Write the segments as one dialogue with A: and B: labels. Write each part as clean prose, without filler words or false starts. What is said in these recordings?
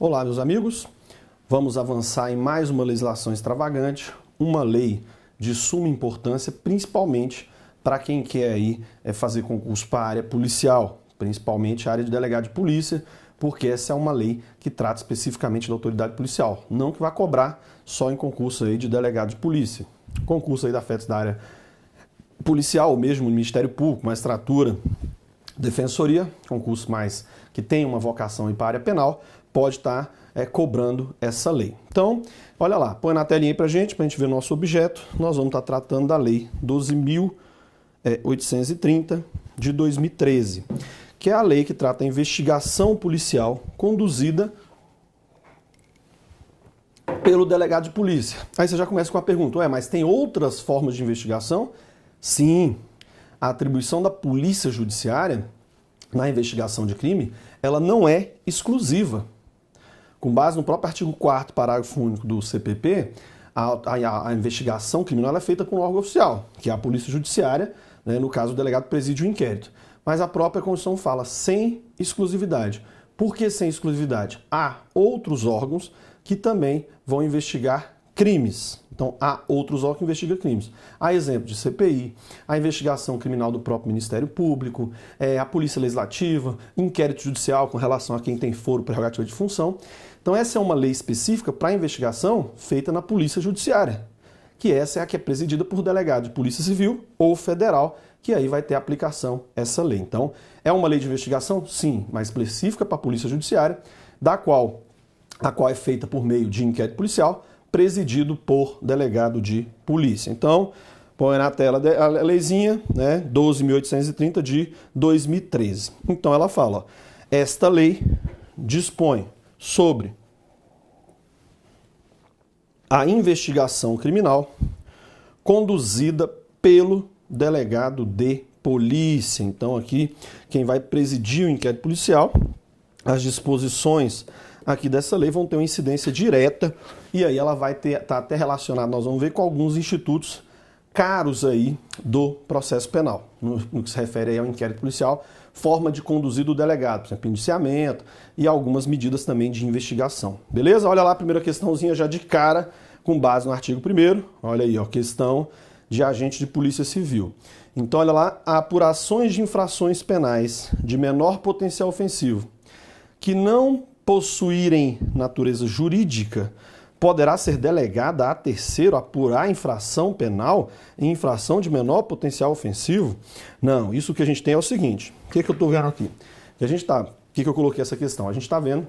A: Olá, meus amigos. Vamos avançar em mais uma legislação extravagante, uma lei de suma importância, principalmente para quem quer aí fazer concurso para a área policial, principalmente a área de delegado de polícia, porque essa é uma lei que trata especificamente da autoridade policial, não que vai cobrar só em concurso aí de delegado de polícia. Concurso aí da FETS da área policial, ou mesmo no Ministério Público, magistratura, defensoria, concurso mais que tem uma vocação para a área penal, pode estar cobrando essa lei. Então, olha lá, põe na telinha aí para a gente ver o nosso objeto. Nós vamos estar tratando da lei 12.830 de 2013, que é a lei que trata a investigação policial conduzida pelo delegado de polícia. Aí você já começa com a pergunta, mas tem outras formas de investigação? Sim, a atribuição da polícia judiciária na investigação de crime, ela não é exclusiva. Com base no próprio artigo 4º, parágrafo único do CPP, a investigação criminal é feita por um órgão oficial, que é a polícia judiciária, né, no caso o delegado preside o inquérito. Mas a própria Constituição fala sem exclusividade. Por que sem exclusividade? Há outros órgãos que também vão investigar crimes. Então, há outros órgãos que investigam crimes. Há exemplo de CPI, a investigação criminal do próprio Ministério Público, a Polícia Legislativa, inquérito judicial com relação a quem tem foro, prerrogativa de função. Então, essa é uma lei específica para a investigação feita na Polícia Judiciária, que essa é a que é presidida por delegado de Polícia Civil ou Federal, que aí vai ter aplicação essa lei. Então, é uma lei de investigação? Sim, mas específica para a Polícia Judiciária, a qual é feita por meio de inquérito policial, presidido por delegado de polícia. Então, põe na tela a leizinha, né, 12.830 de 2013. Então, ela fala, ó, esta lei dispõe sobre a investigação criminal conduzida pelo delegado de polícia. Então, aqui, quem vai presidir o inquérito policial, as disposições aqui dessa lei vão ter uma incidência direta e aí ela vai estar até relacionada, nós vamos ver, com alguns institutos caros aí do processo penal, no que se refere aí ao inquérito policial, forma de conduzir do delegado, por exemplo, indiciamento e algumas medidas também de investigação. Beleza? Olha lá a primeira questãozinha já de cara, com base no artigo 1º, olha aí, ó, questão de agente de polícia civil. Então, olha lá, apurações de infrações penais de menor potencial ofensivo que não possuírem natureza jurídica, poderá ser delegada a terceiro apurar infração penal em infração de menor potencial ofensivo? Não, isso que a gente tem é o seguinte, o que eu estou vendo aqui? Por que eu coloquei essa questão? A gente está vendo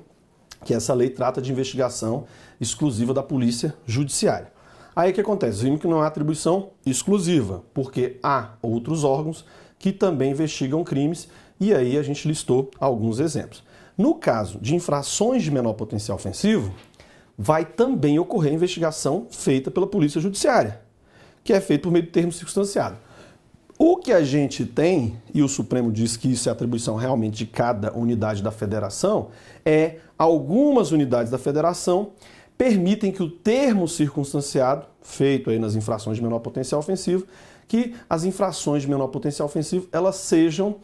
A: que essa lei trata de investigação exclusiva da polícia judiciária. Aí o que acontece? Vimos que não é atribuição exclusiva, porque há outros órgãos que também investigam crimes, e aí a gente listou alguns exemplos. No caso de infrações de menor potencial ofensivo, vai também ocorrer a investigação feita pela Polícia Judiciária, que é feita por meio do termo circunstanciado. O que a gente tem, e o Supremo diz que isso é atribuição realmente de cada unidade da federação, é algumas unidades da federação permitem que o termo circunstanciado, feito aí nas infrações de menor potencial ofensivo, que as infrações de menor potencial ofensivo, elas sejam,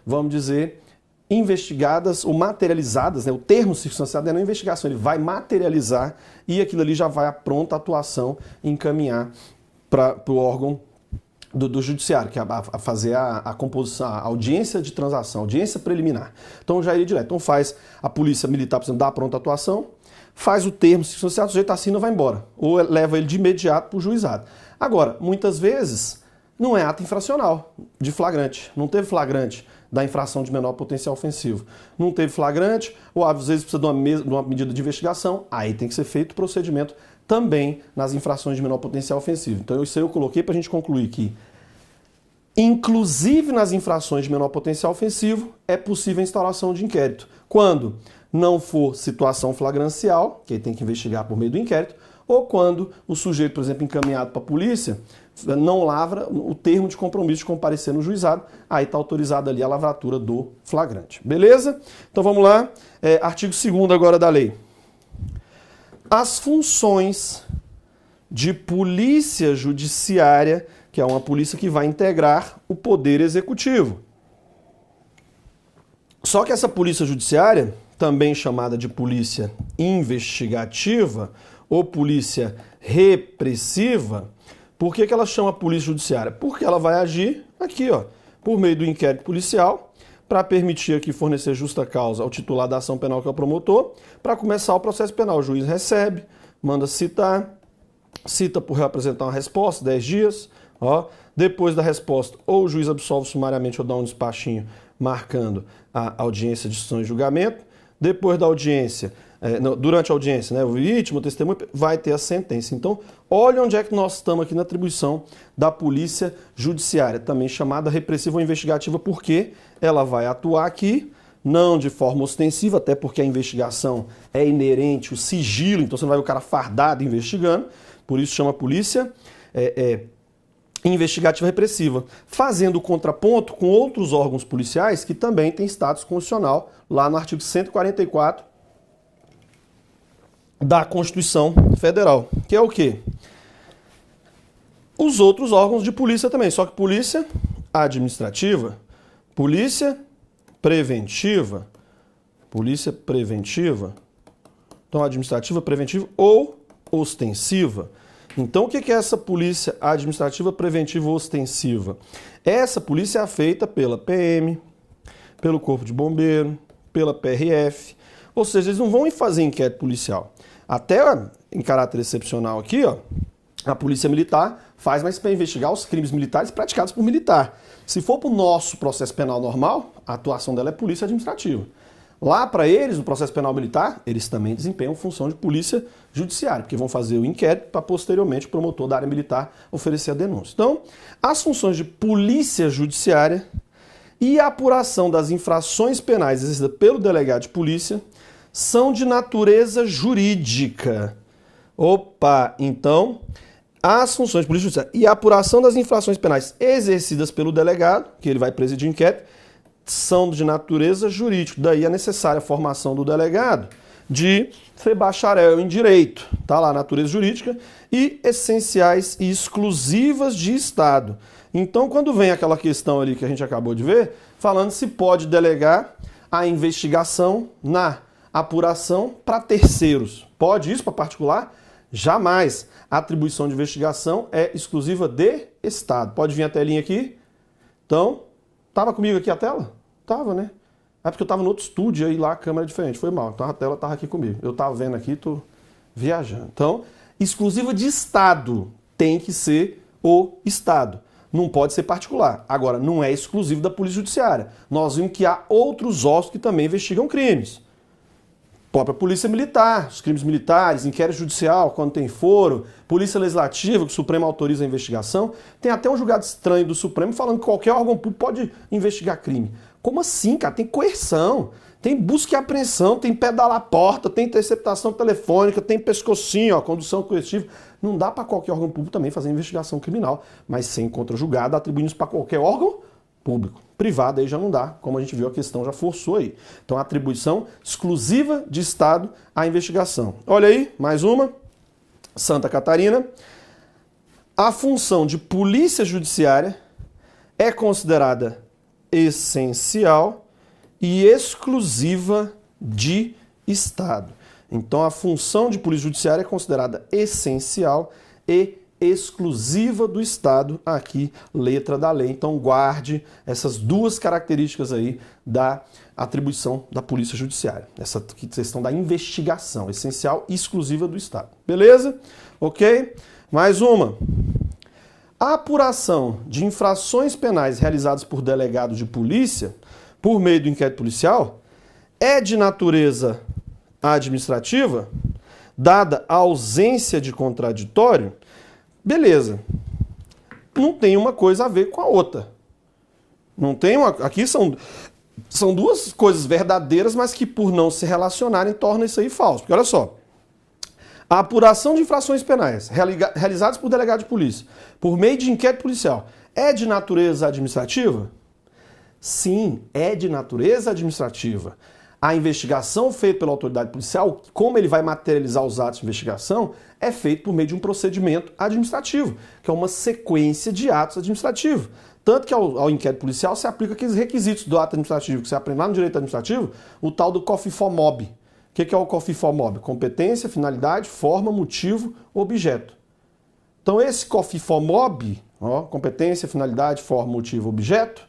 A: vamos dizer, investigadas ou materializadas, né? O termo circunstanciado é não investigação, ele vai materializar e aquilo ali já vai à pronta atuação encaminhar para o órgão do judiciário, que é a fazer a composição, a audiência de transação, audiência preliminar. Então já iria direto. Então faz a polícia militar, por exemplo, dá a pronta atuação, faz o termo circunstanciado, o sujeito assina e vai embora. Ou leva ele de imediato para o juizado. Agora, muitas vezes, não é ato infracional de flagrante. Não teve flagrante da infração de menor potencial ofensivo. Não teve flagrante, ou às vezes precisa de uma medida de investigação, aí tem que ser feito o procedimento também nas infrações de menor potencial ofensivo. Então isso aí eu coloquei para a gente concluir que, inclusive nas infrações de menor potencial ofensivo, é possível a instauração de inquérito. Quando não for situação flagrancial, que aí tem que investigar por meio do inquérito, ou quando o sujeito, por exemplo, encaminhado para a polícia, não lavra o termo de compromisso de comparecer no juizado, aí está autorizada ali a lavratura do flagrante. Beleza? Então vamos lá, artigo 2º agora da lei. As funções de polícia judiciária, que é uma polícia que vai integrar o poder executivo. Só que essa polícia judiciária também chamada de polícia investigativa ou polícia repressiva. Por que ela chama polícia judiciária? Porque ela vai agir aqui, ó, por meio do inquérito policial, para permitir aqui fornecer justa causa ao titular da ação penal, que é o promotor, para começar o processo penal. O juiz recebe, manda citar, cita por apresentar uma resposta, 10 dias, ó. Depois da resposta, ou o juiz absolve sumariamente ou dá um despachinho marcando a audiência de instrução e julgamento. Depois da audiência, durante a audiência, né, o vítima, o testemunho, vai ter a sentença. Então, olha onde é que nós estamos aqui na atribuição da polícia judiciária, também chamada repressiva ou investigativa, porque ela vai atuar aqui, não de forma ostensiva, até porque a investigação é inerente, o sigilo, então você não vai ver o cara fardado investigando, por isso chama polícia investigativa repressiva, fazendo contraponto com outros órgãos policiais que também têm status constitucional, lá no artigo 144 da Constituição Federal, que é o quê? Os outros órgãos de polícia também, só que polícia administrativa, polícia preventiva, então administrativa, preventiva ou ostensiva. Então, o que é essa polícia administrativa, preventiva ou ostensiva? Essa polícia é feita pela PM, pelo Corpo de Bombeiro, pela PRF, ou seja, eles não vão fazer inquérito policial. Até em caráter excepcional aqui, ó, a Polícia Militar faz, mas para investigar os crimes militares praticados por militar. Se for para o nosso processo penal normal, a atuação dela é polícia administrativa. Lá para eles, no processo penal militar, eles também desempenham função de polícia judiciária, porque vão fazer o inquérito para posteriormente o promotor da área militar oferecer a denúncia. Então, as funções de polícia judiciária e a apuração das infrações penais exercidas pelo delegado de polícia são de natureza jurídica. Opa, então, as funções de polícia judiciária e a apuração das infrações penais exercidas pelo delegado, que ele vai presidir o inquérito, são de natureza jurídica. Daí a necessária formação do delegado de ser bacharel em direito, tá lá, natureza jurídica, e essenciais e exclusivas de Estado. Então, quando vem aquela questão ali que a gente acabou de ver, falando se pode delegar a investigação na apuração para terceiros. Pode isso para particular? Jamais. A atribuição de investigação é exclusiva de Estado. Pode vir a telinha aqui? Então, tava comigo aqui a tela? Tava, né? É porque eu tava no outro estúdio aí lá, a câmera é diferente. Foi mal. Então a tela tava aqui comigo. Eu tava vendo aqui, tô viajando. Então, exclusiva de Estado. Tem que ser o Estado. Não pode ser particular. Agora, não é exclusivo da Polícia Judiciária. Nós vimos que há outros órgãos que também investigam crimes. A própria Polícia Militar, os crimes militares, inquérito judicial, quando tem foro, Polícia Legislativa, que o Supremo autoriza a investigação. Tem até um julgado estranho do Supremo falando que qualquer órgão público pode investigar crime. Como assim, cara? Tem coerção, tem busca e apreensão, tem pedalar a porta, tem interceptação telefônica, tem pescocinho, ó, condução coercitiva. Não dá para qualquer órgão público também fazer investigação criminal, mas sem contra-julgado, atribuindo isso para qualquer órgão público. Privado aí já não dá, como a gente viu, a questão já forçou aí. Então, atribuição exclusiva de Estado à investigação. Olha aí, mais uma. Santa Catarina. A função de polícia judiciária é considerada essencial e exclusiva de Estado. Então, a função de polícia judiciária é considerada essencial e exclusiva do Estado, aqui, letra da lei. Então, guarde essas duas características aí da atribuição da Polícia Judiciária. Essa questão da investigação, essencial e exclusiva do Estado. Beleza? Ok? Mais uma. A apuração de infrações penais realizadas por delegados de polícia, por meio do inquérito policial, é de natureza administrativa, dada a ausência de contraditório. Beleza. Não tem uma coisa a ver com a outra. Não tem uma... Aqui são duas coisas verdadeiras, mas que por não se relacionarem torna isso aí falso. Porque olha só. A apuração de infrações penais realizadas por delegado de polícia por meio de inquérito policial é de natureza administrativa? Sim, é de natureza administrativa. A investigação feita pela autoridade policial, como ele vai materializar os atos de investigação, é feito por meio de um procedimento administrativo, que é uma sequência de atos administrativos. Tanto que ao inquérito policial se aplica aqueles requisitos do ato administrativo, que você aprende lá no direito administrativo, o tal do COFINFOMOB. O que é o COFINFOMOB? Competência, finalidade, forma, motivo, objeto. Então esse COFINFOMOB, competência, finalidade, forma, motivo, objeto,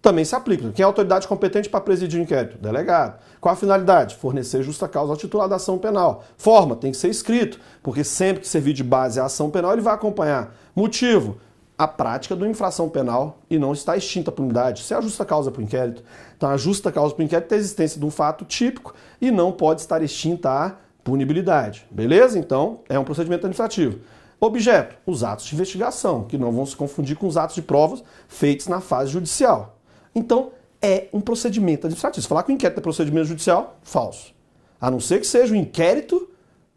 A: também se aplica. Quem é a autoridade competente para presidir o inquérito? Delegado. Qual a finalidade? Fornecer justa causa ao titular da ação penal. Forma, tem que ser escrito, porque sempre que servir de base a ação penal, ele vai acompanhar. Motivo, a prática de uma infração penal e não está extinta a punidade. Isso é a justa causa para o inquérito. Então a justa causa para o inquérito é a existência de um fato típico e não pode estar extinta a punibilidade. Beleza? Então é um procedimento administrativo. Objeto, os atos de investigação, que não vão se confundir com os atos de provas feitos na fase judicial. Então, é um procedimento administrativo. Se falar que o inquérito é procedimento judicial, falso. A não ser que seja um inquérito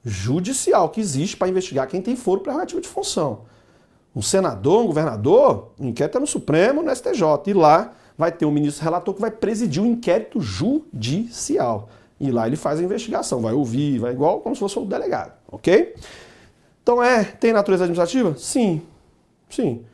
A: judicial, que existe para investigar quem tem foro prerrogativo de função. Um senador, um governador, o inquérito é no Supremo, no STJ. E lá vai ter um ministro relator que vai presidir um inquérito judicial. E lá ele faz a investigação, vai ouvir, vai igual como se fosse o delegado, ok? Então tem natureza administrativa? Sim, sim.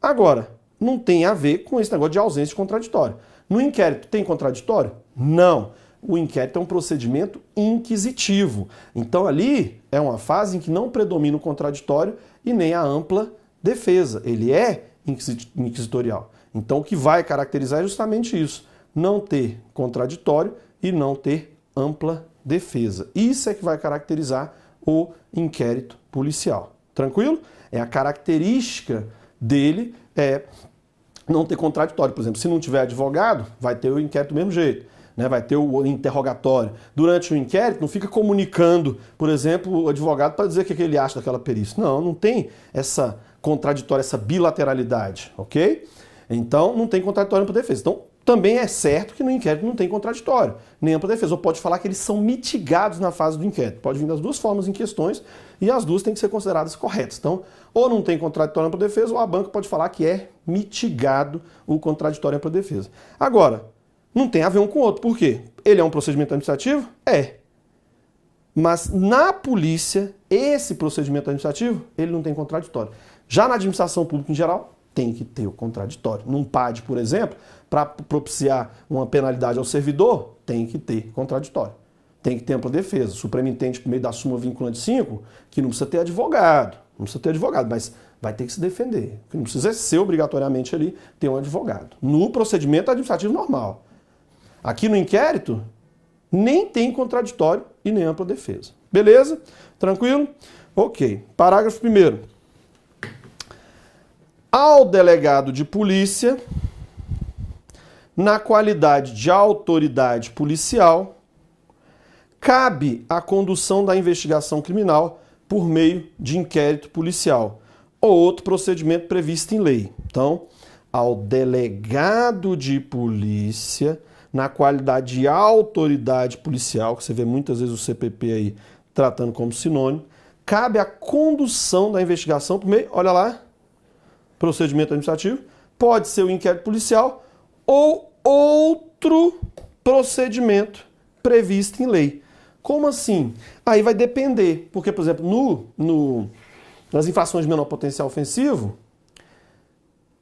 A: Agora, não tem a ver com esse negócio de ausência de contraditório. No inquérito tem contraditório? Não. O inquérito é um procedimento inquisitivo. Então ali é uma fase em que não predomina o contraditório e nem a ampla defesa. Ele é inquisitorial. Então o que vai caracterizar é justamente isso. Não ter contraditório e não ter ampla defesa. Isso é que vai caracterizar o inquérito policial. Tranquilo? É a característica dele não ter contraditório. Por exemplo, se não tiver advogado, vai ter o inquérito do mesmo jeito, né? Vai ter o interrogatório. Durante o inquérito, não fica comunicando, por exemplo, o advogado para dizer o que ele acha daquela perícia. Não, não tem essa contraditória, essa bilateralidade, ok? Então, não tem contraditório para defesa. Então, também é certo que no inquérito não tem contraditório, nem ampla defesa. Ou pode falar que eles são mitigados na fase do inquérito. Pode vir das duas formas em questões e as duas têm que ser consideradas corretas. Então, ou não tem contraditório ampla defesa, ou a banca pode falar que é mitigado o contraditório ampla defesa. Agora, não tem a ver um com o outro. Por quê? Ele é um procedimento administrativo? É. Mas na polícia, esse procedimento administrativo, ele não tem contraditório. Já na administração pública em geral, tem que ter o contraditório. Num PAD, por exemplo, para propiciar uma penalidade ao servidor, tem que ter contraditório. Tem que ter ampla defesa. O Supremo entende por meio da súmula vinculante 5 que não precisa ter advogado. Não precisa ter advogado, mas vai ter que se defender. Não precisa ser obrigatoriamente ali ter um advogado. No procedimento administrativo normal. Aqui no inquérito, nem tem contraditório e nem ampla defesa. Beleza? Tranquilo? Ok. Parágrafo 1º. Ao delegado de polícia, na qualidade de autoridade policial, cabe a condução da investigação criminal por meio de inquérito policial ou outro procedimento previsto em lei. Então, ao delegado de polícia, na qualidade de autoridade policial, que você vê muitas vezes o CPP aí tratando como sinônimo, cabe a condução da investigação por meio, olha lá, procedimento administrativo, pode ser o inquérito policial ou outro procedimento previsto em lei. Como assim? Aí vai depender, porque, por exemplo, nas infrações de menor potencial ofensivo,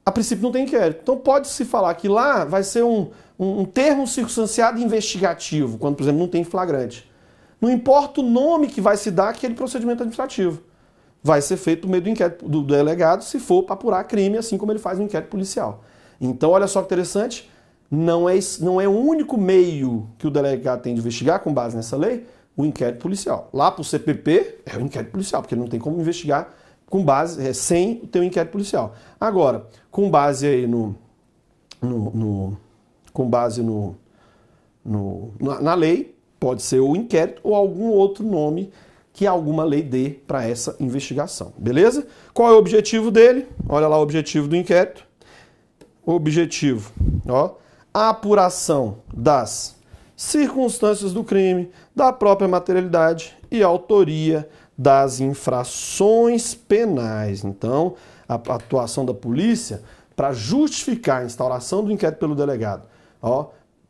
A: a princípio não tem inquérito. Então pode-se falar que lá vai ser um termo circunstanciado investigativo, quando, por exemplo, não tem flagrante. Não importa o nome que vai se dar àquele procedimento administrativo. Vai ser feito por meio do inquérito do delegado, se for para apurar crime, assim como ele faz no inquérito policial. Então, olha só que interessante, não é o único meio que o delegado tem de investigar com base nessa lei, o inquérito policial. Lá para o CPP é o inquérito policial, porque não tem como investigar com base, sem ter o inquérito policial. Agora, com base aí na lei, pode ser o inquérito ou algum outro nome que alguma lei dê para essa investigação. Beleza? Qual é o objetivo dele? Olha lá o objetivo do inquérito. O objetivo, a apuração das circunstâncias do crime, da própria materialidade e autoria das infrações penais. Então, a atuação da polícia para justificar a instauração do inquérito pelo delegado,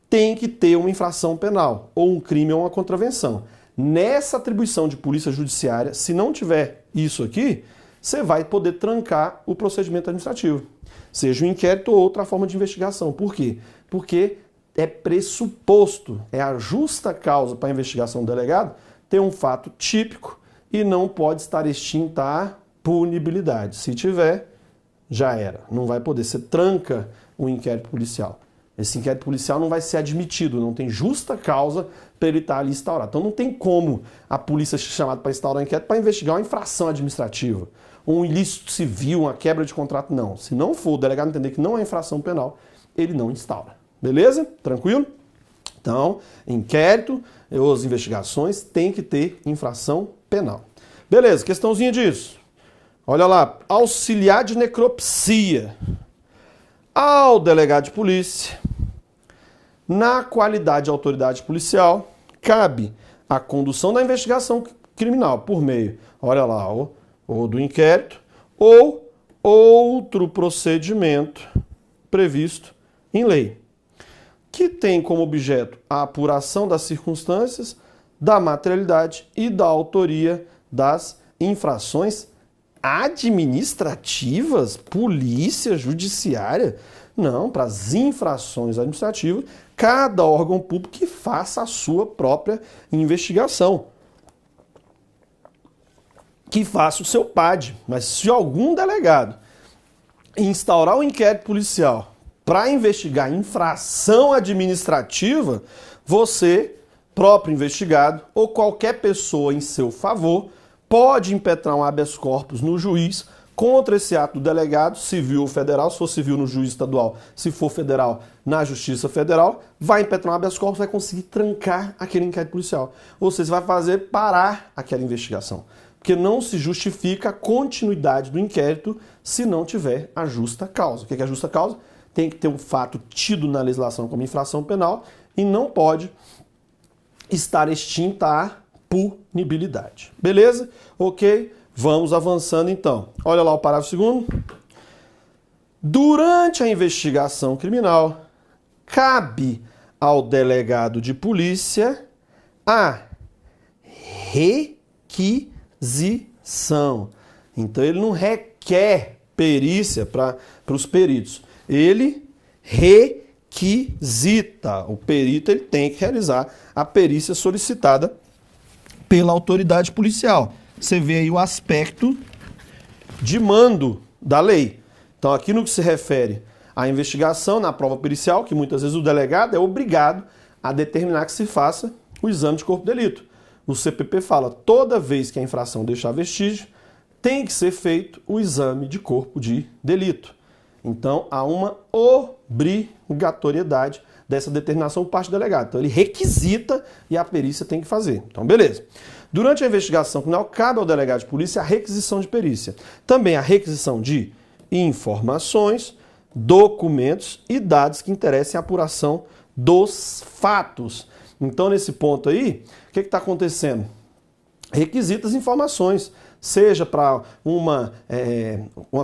A: tem que ter uma infração penal, ou um crime ou uma contravenção. Nessa atribuição de polícia judiciária, se não tiver isso aqui, você vai poder trancar o procedimento administrativo, seja um inquérito ou outra forma de investigação. Por quê? Porque é pressuposto, é a justa causa para a investigação do delegado ter um fato típico e não pode estar extinta a punibilidade. Se tiver, já era. Não vai poder. Você tranca o inquérito policial. Esse inquérito policial não vai ser admitido, não tem justa causa para ele estar ali instaurado. Então não tem como a polícia ser chamada para instaurar um inquérito para investigar uma infração administrativa, um ilícito civil, uma quebra de contrato, não. Se não for o delegado entender que não é infração penal, ele não instaura. Beleza? Tranquilo? Então, inquérito ou as investigações tem que ter infração penal. Beleza, questãozinha disso. Olha lá, auxiliar de necropsia. Ao delegado de polícia, na qualidade de autoridade policial, cabe a condução da investigação criminal por meio, olha lá, ou do inquérito, ou outro procedimento previsto em lei, que tem como objeto a apuração das circunstâncias, da materialidade e da autoria das infrações administrativas, polícia, judiciária. Não, para as infrações administrativas, cada órgão público que faça a sua própria investigação. Que faça o seu PAD. Mas se algum delegado instaurar um inquérito policial para investigar infração administrativa, você, próprio investigado, ou qualquer pessoa em seu favor, pode impetrar um habeas corpus no juiz contra esse ato do delegado, civil ou federal, se for civil no juiz estadual, se for federal na Justiça Federal, vai impetrar um habeas corpus, vai conseguir trancar aquele inquérito policial. Ou seja, vai fazer parar aquela investigação. Porque não se justifica a continuidade do inquérito se não tiver a justa causa. O que é a justa causa? Tem que ter um fato tido na legislação como infração penal e não pode estar extinta a punibilidade. Beleza? Ok? Vamos avançando então. Olha lá o parágrafo 2º. Durante a investigação criminal, cabe ao delegado de polícia a requisição. Então ele não requer perícia para os peritos. Ele requisita. O perito ele tem que realizar a perícia solicitada pela autoridade policial. Você vê aí o aspecto de mando da lei. Então, aqui no que se refere à investigação, na prova pericial, que muitas vezes o delegado é obrigado a determinar que se faça o exame de corpo de delito. O CPP fala, toda vez que a infração deixar vestígio, tem que ser feito o exame de corpo de delito. Então, há uma obrigatoriedade dessa determinação por parte do delegado. Então, ele requisita e a perícia tem que fazer. Então, beleza. Durante a investigação criminal, cabe ao delegado de polícia a requisição de perícia. Também a requisição de informações, documentos e dados que interessem a apuração dos fatos. Então, nesse ponto aí, o que está acontecendo? Requisita as informações, seja para uma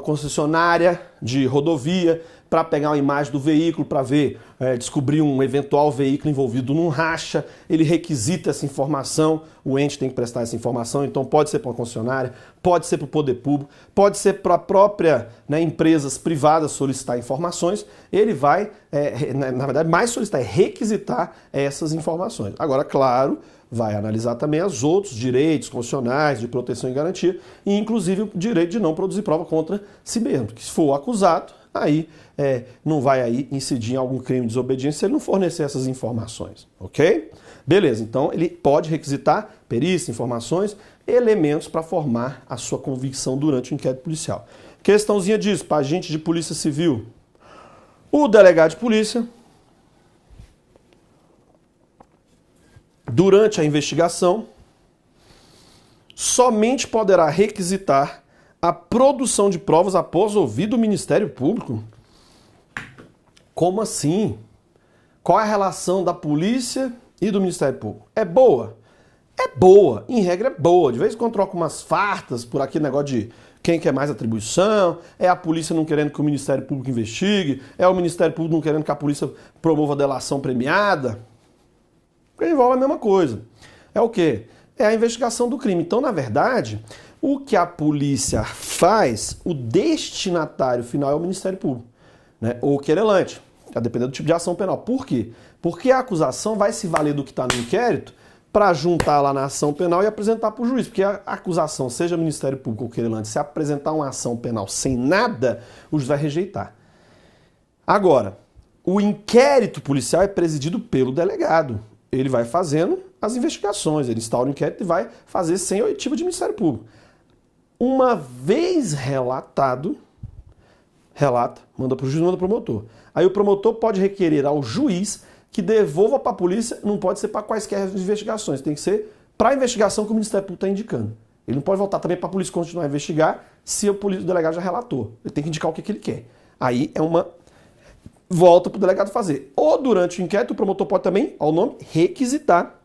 A: concessionária de rodovia, para pegar uma imagem do veículo, para ver, descobrir um eventual veículo envolvido num racha, ele requisita essa informação, o ente tem que prestar essa informação, então pode ser para uma concessionária, pode ser para o poder público, pode ser para a própria empresas privadas solicitar informações, ele vai, na verdade, mais solicitar, é requisitar essas informações. Agora, claro, vai analisar também os outros direitos constitucionais de proteção e garantia, e inclusive o direito de não produzir prova contra si mesmo, que se for acusado, aí não vai aí incidir em algum crime de desobediência se ele não fornecer essas informações, ok? Beleza, então ele pode requisitar perícia, informações, elementos para formar a sua convicção durante o inquérito policial. Questãozinha disso, para agente de polícia civil. O delegado de polícia, durante a investigação, somente poderá requisitar a produção de provas após ouvir do Ministério Público? Como assim? Qual é a relação da polícia e do Ministério Público? É boa? É boa, em regra é boa. De vez em quando troca umas fartas por aqui, negócio quem quer mais atribuição, é a polícia não querendo que o Ministério Público investigue, é o Ministério Público não querendo que a polícia promova delação premiada. Envolve a mesma coisa. É o quê? É a investigação do crime. Então, na verdade, o que a polícia faz, o destinatário final é o Ministério Público, né? Ou o querelante, a depender do tipo de ação penal. Por quê? Porque a acusação vai se valer do que está no inquérito para juntar lá na ação penal e apresentar para o juiz. Porque a acusação, seja Ministério Público ou querelante, se apresentar uma ação penal sem nada, o juiz vai rejeitar. Agora, o inquérito policial é presidido pelo delegado. Ele vai fazendo as investigações, ele instaura o inquérito e vai fazer sem oitiva de Ministério Público. Uma vez relatado, relata, manda para o juiz, manda para o promotor. Aí o promotor pode requerer ao juiz que devolva para a polícia, não pode ser para quaisquer investigações, tem que ser para a investigação que o Ministério Público está indicando. Ele não pode voltar também para a polícia continuar a investigar se o delegado já relatou. Ele tem que indicar o que ele quer. Aí é uma volta para o delegado fazer. Ou durante o inquérito, o promotor pode também, ao nome, requisitar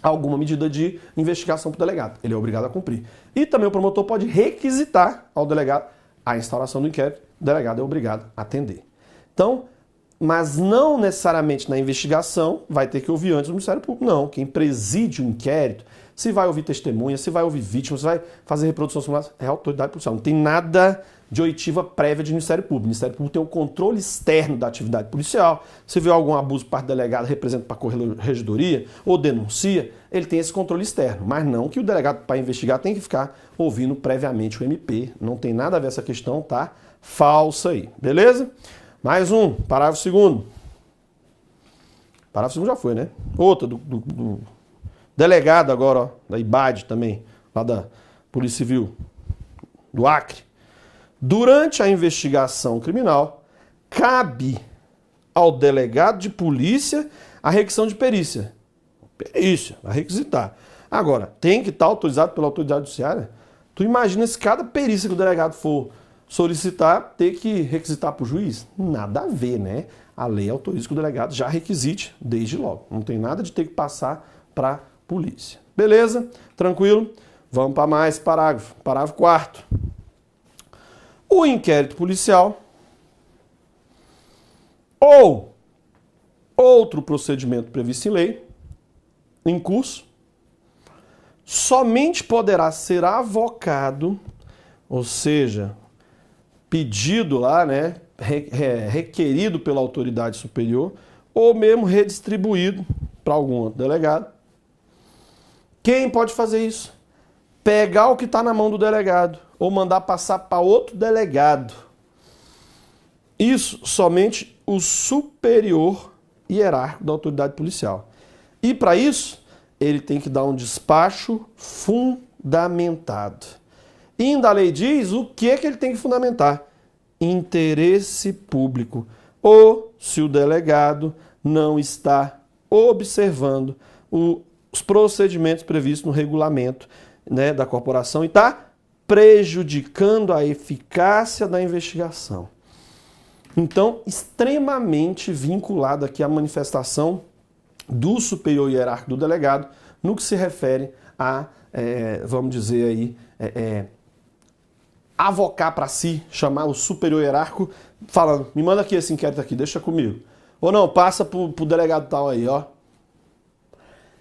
A: alguma medida de investigação para o delegado. Ele é obrigado a cumprir. E também o promotor pode requisitar ao delegado a instauração do inquérito. O delegado é obrigado a atender. Então, mas não necessariamente na investigação vai ter que ouvir antes do Ministério Público. Não. Quem preside o inquérito, se vai ouvir testemunha, se vai ouvir vítima, se vai fazer reprodução simulada, é a autoridade policial. Não tem nada de oitiva prévia de Ministério Público. O Ministério Público tem um controle externo da atividade policial. Se vê algum abuso por parte do delegado, representa para a corregedoria ou denuncia, ele tem esse controle externo. Mas não que o delegado, para investigar, tem que ficar ouvindo previamente o MP. Não tem nada a ver essa questão, tá? Falsa aí. Beleza? Mais um, parágrafo 2º. Parágrafo 2º já foi, né? Outra do delegado agora, ó, da IBAD também, lá da Polícia Civil do Acre. Durante a investigação criminal, cabe ao delegado de polícia a requisição de perícia. Perícia, vai requisitar. Agora, tem que estar autorizado pela autoridade judiciária. Tu imagina se cada perícia que o delegado for solicitar, ter que requisitar para o juiz? Nada a ver, né? A lei autoriza que o delegado já requisite desde logo. Não tem nada de ter que passar para a polícia. Beleza? Tranquilo? Vamos para mais parágrafo. Parágrafo 4º. O inquérito policial ou outro procedimento previsto em lei, em curso, somente poderá ser avocado, ou seja, pedido lá, né, requerido pela autoridade superior, ou mesmo redistribuído para algum outro delegado. Quem pode fazer isso? Pegar o que está na mão do delegado ou mandar passar para outro delegado. Isso somente o superior hierárquico da autoridade policial. E para isso, ele tem que dar um despacho fundamentado. E ainda a lei diz o que ele tem que fundamentar. Interesse público. Ou se o delegado não está observando os procedimentos previstos no regulamento, né, da corporação e está prejudicando a eficácia da investigação. Então, extremamente vinculado aqui à manifestação do superior hierárquico do delegado no que se refere a, vamos dizer aí, avocar para si, chamar o superior hierárquico, falando, me manda aqui esse inquérito aqui, deixa comigo. Ou não, passa pro delegado tal aí, ó.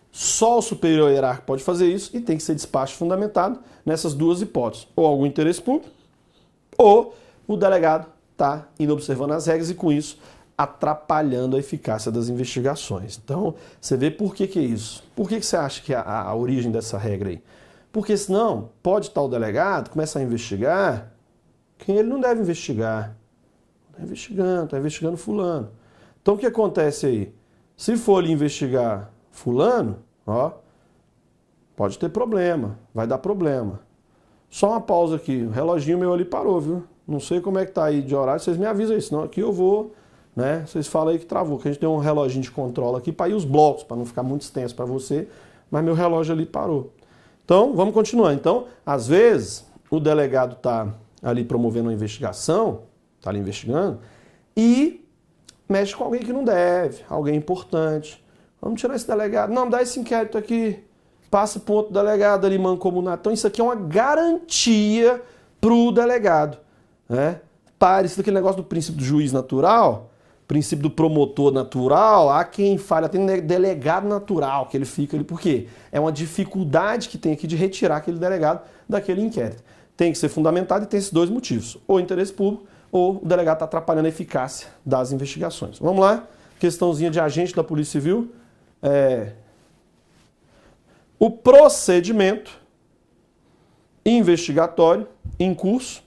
A: Só o superior hierárquico pode fazer isso e tem que ser despacho fundamentado nessas duas hipóteses. Ou algum interesse público, ou o delegado está indo observando as regras e com isso atrapalhando a eficácia das investigações. Então, você vê por que é isso. Por que você acha que é a origem dessa regra aí? Porque senão pode estar o delegado, começa a investigar quem ele não deve investigar. Está investigando fulano. Então o que acontece aí? Se for ele investigar fulano, ó, pode ter problema, vai dar problema. Só uma pausa aqui, o reloginho meu ali parou, viu? Não sei como é que tá aí de horário, vocês me avisam aí, senão aqui eu vou, né? Vocês falam aí que travou, que a gente tem um reloginho de controle aqui para ir os blocos, para não ficar muito extenso para você, mas meu relógio ali parou. Então, vamos continuar. Então, às vezes, o delegado tá ali promovendo uma investigação, tá ali investigando, e mexe com alguém que não deve, alguém importante. Vamos tirar esse delegado. Não, dá esse inquérito aqui. Passa para outro delegado ali mancomunado. Então isso aqui é uma garantia para o delegado. Né? Parecido aquele negócio do princípio do juiz natural, princípio do promotor natural, há quem fale, tem delegado natural, que ele fica ali. Por quê? É uma dificuldade que tem aqui de retirar aquele delegado daquele inquérito. Tem que ser fundamentado e tem esses dois motivos. Ou interesse público, ou o delegado está atrapalhando a eficácia das investigações. Vamos lá, questãozinha de agente da Polícia Civil. O procedimento investigatório em curso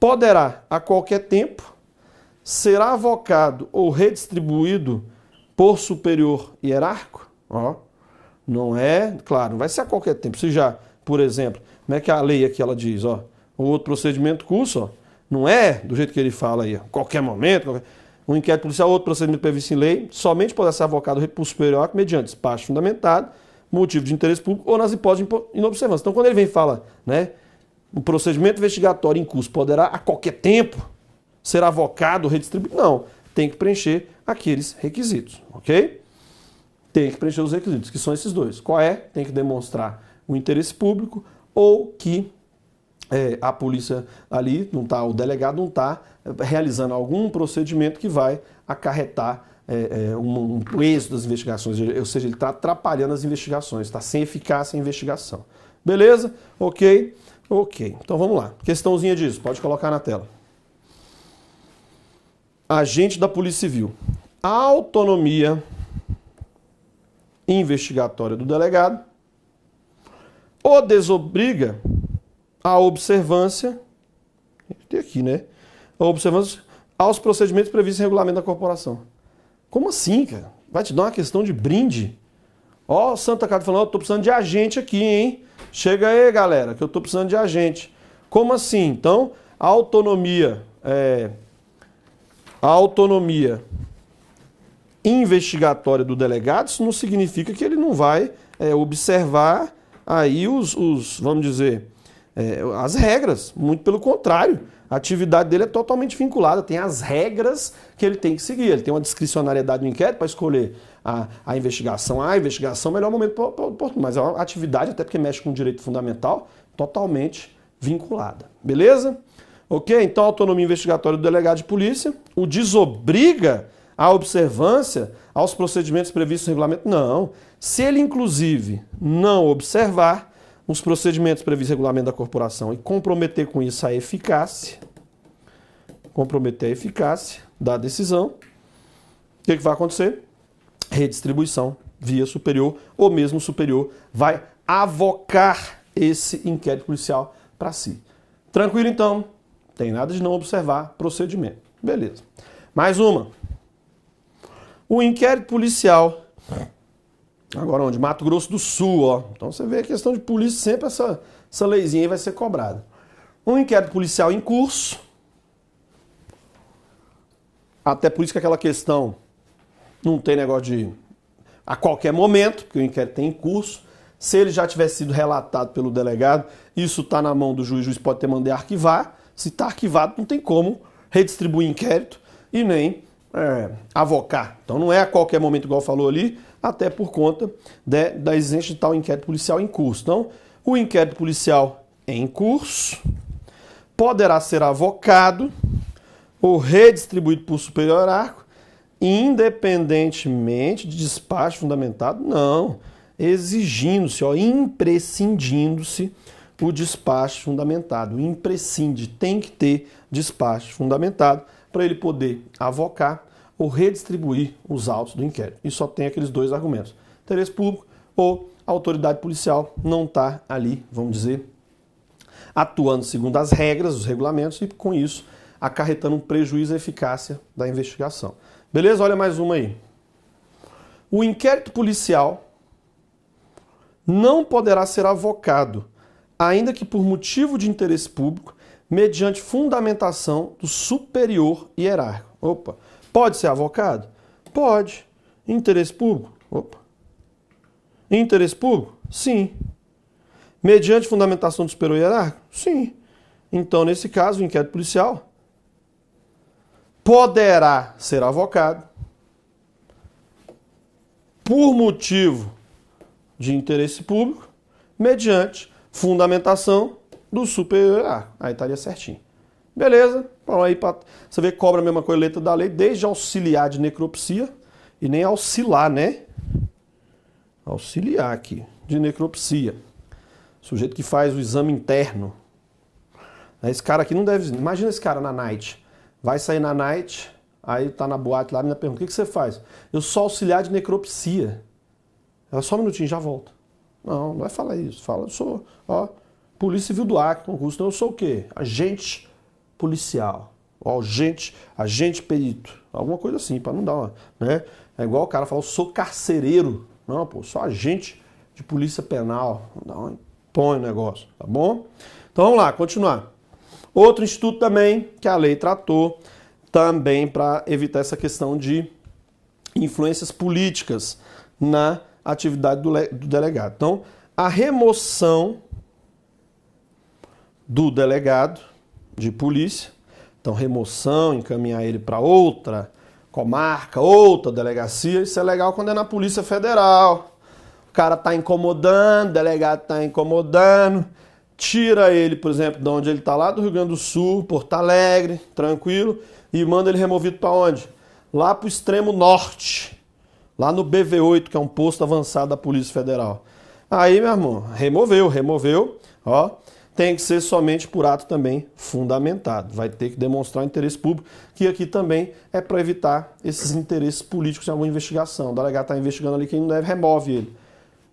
A: poderá, a qualquer tempo, ser avocado ou redistribuído por superior hierárquico? Ó, não é, claro, não vai ser a qualquer tempo. Se já, por exemplo, como é que a lei aqui ela diz, ó, o outro procedimento curso, ó, não é do jeito que ele fala aí, ó, qualquer momento, um inquérito policial, outro procedimento previsto em lei, somente poderá ser avocado por superior hierárquico mediante despacho fundamentado, motivo de interesse público ou nas hipóteses de inobservância. Então, quando ele vem e fala, né, o procedimento investigatório em curso poderá, a qualquer tempo, ser avocado, redistribuído? Não. Tem que preencher aqueles requisitos, ok? Tem que preencher os requisitos, que são esses dois. Qual é? Tem que demonstrar o interesse público ou que a polícia ali, não tá, o delegado não está realizando algum procedimento que vai acarretar um êxito das investigações, ou seja, ele está atrapalhando as investigações, está sem eficácia a investigação. Beleza? Ok? Ok. Então vamos lá. Questãozinha disso, pode colocar na tela. Agente da Polícia Civil. A autonomia investigatória do delegado o desobriga a observância, tem aqui, né? A observância aos procedimentos previstos em regulamento da corporação. Como assim, cara? Vai te dar uma questão de brinde? Ó, Santa Casa falando, eu tô precisando de agente aqui, hein? Chega aí, galera, que eu tô precisando de agente. Como assim? Então, a autonomia investigatória do delegado, isso não significa que ele não vai observar aí vamos dizer, as regras. Muito pelo contrário, a atividade dele é totalmente vinculada, tem as regras que ele tem que seguir. Ele tem uma discricionariedade no inquérito para escolher a investigação. A investigação é o melhor momento oportuno, mas é uma atividade, até porque mexe com o direito fundamental, totalmente vinculada. Beleza? Ok? Então, a autonomia investigatória do delegado de polícia o desobriga à observância aos procedimentos previstos no regulamento? Não. Se ele, inclusive, não observar os procedimentos previstos no regulamento da corporação e comprometer com isso a eficácia, da decisão, o que vai acontecer? Redistribuição via superior, ou mesmo superior vai avocar esse inquérito policial para si. Tranquilo, então? Tem nada de não observar procedimento. Beleza. Mais uma. O inquérito policial, agora onde? Mato Grosso do Sul, ó. Então você vê a questão de polícia, sempre essa leizinha aí vai ser cobrada. Um inquérito policial em curso, até por isso que aquela questão não tem negócio de a qualquer momento, porque o inquérito tem em curso. Se ele já tivesse sido relatado pelo delegado, isso está na mão do juiz, o juiz pode ter mandado arquivar. Se está arquivado, não tem como redistribuir inquérito e nem avocar. Então não é a qualquer momento, igual falou ali, até por conta da existência de tal inquérito policial em curso. Então, o inquérito policial em curso poderá ser avocado ou redistribuído por superior hierárquico, independentemente de despacho fundamentado, não, exigindo-se, imprescindindo-se o despacho fundamentado. Imprescinde, tem que ter despacho fundamentado para ele poder avocar ou redistribuir os autos do inquérito. E só tem aqueles dois argumentos. Interesse público ou a autoridade policial não está ali, vamos dizer, atuando segundo as regras, os regulamentos, e com isso acarretando um prejuízo à eficácia da investigação. Beleza? Olha mais uma aí. O inquérito policial não poderá ser avocado, ainda que por motivo de interesse público, mediante fundamentação do superior hierárquico. Opa, pode ser avocado? Pode. Interesse público? Opa. Interesse público? Sim. Mediante fundamentação do superior hierárquico? Sim. Então, nesse caso, o inquérito policial poderá ser avocado por motivo de interesse público, mediante fundamentação do superior. Aí estaria certinho. Beleza? Bom, aí você vê que cobra a mesma coisa, letra da lei, desde auxiliar de necropsia, e nem auxilar, né? Auxiliar aqui, de necropsia. Sujeito que faz o exame interno. Esse cara aqui não deve... Imagina esse cara na night. Vai sair na night, aí tá na boate lá, a menina pergunta, o que você faz? Eu sou auxiliar de necropsia. Ela, só um minutinho, já volta. Não vai falar isso. Fala, eu sou, Polícia Civil do Acre, concurso. Então eu sou o quê? Agente policial. Agente perito. Alguma coisa assim, para não dar uma... Né? É igual o cara fala, eu sou carcereiro. Não, pô, sou agente de polícia penal. Não, põe o negócio, tá bom? Então vamos lá, continuar. Outro instituto também que a lei tratou, também para evitar essa questão de influências políticas na atividade do delegado. Então, a remoção do delegado de polícia, então remoção, encaminhar ele para outra comarca, outra delegacia, isso é legal quando é na Polícia Federal. O cara tá incomodando, o delegado tá incomodando, tira ele, por exemplo, de onde ele tá lá do Rio Grande do Sul, Porto Alegre, tranquilo, e manda ele removido para onde? Lá pro extremo norte, lá no BV8, que é um posto avançado da Polícia Federal. Aí, meu irmão, removeu, tem que ser somente por ato também fundamentado. Vai ter que demonstrar interesse público, que aqui também é para evitar esses interesses políticos em alguma investigação. O delegado está investigando ali, quem não deve, remove ele.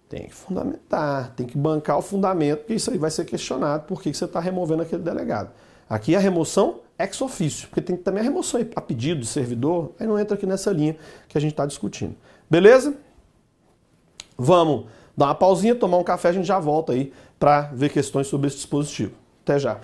A: Tem que fundamentar, tem que bancar o fundamento, porque isso aí vai ser questionado, por que você está removendo aquele delegado. Aqui a remoção ex officio, porque tem também a remoção a pedido do servidor, aí não entra aqui nessa linha que a gente está discutindo. Beleza? Vamos dar uma pausinha, tomar um café, a gente já volta aí para ver questões sobre esse dispositivo. Até já.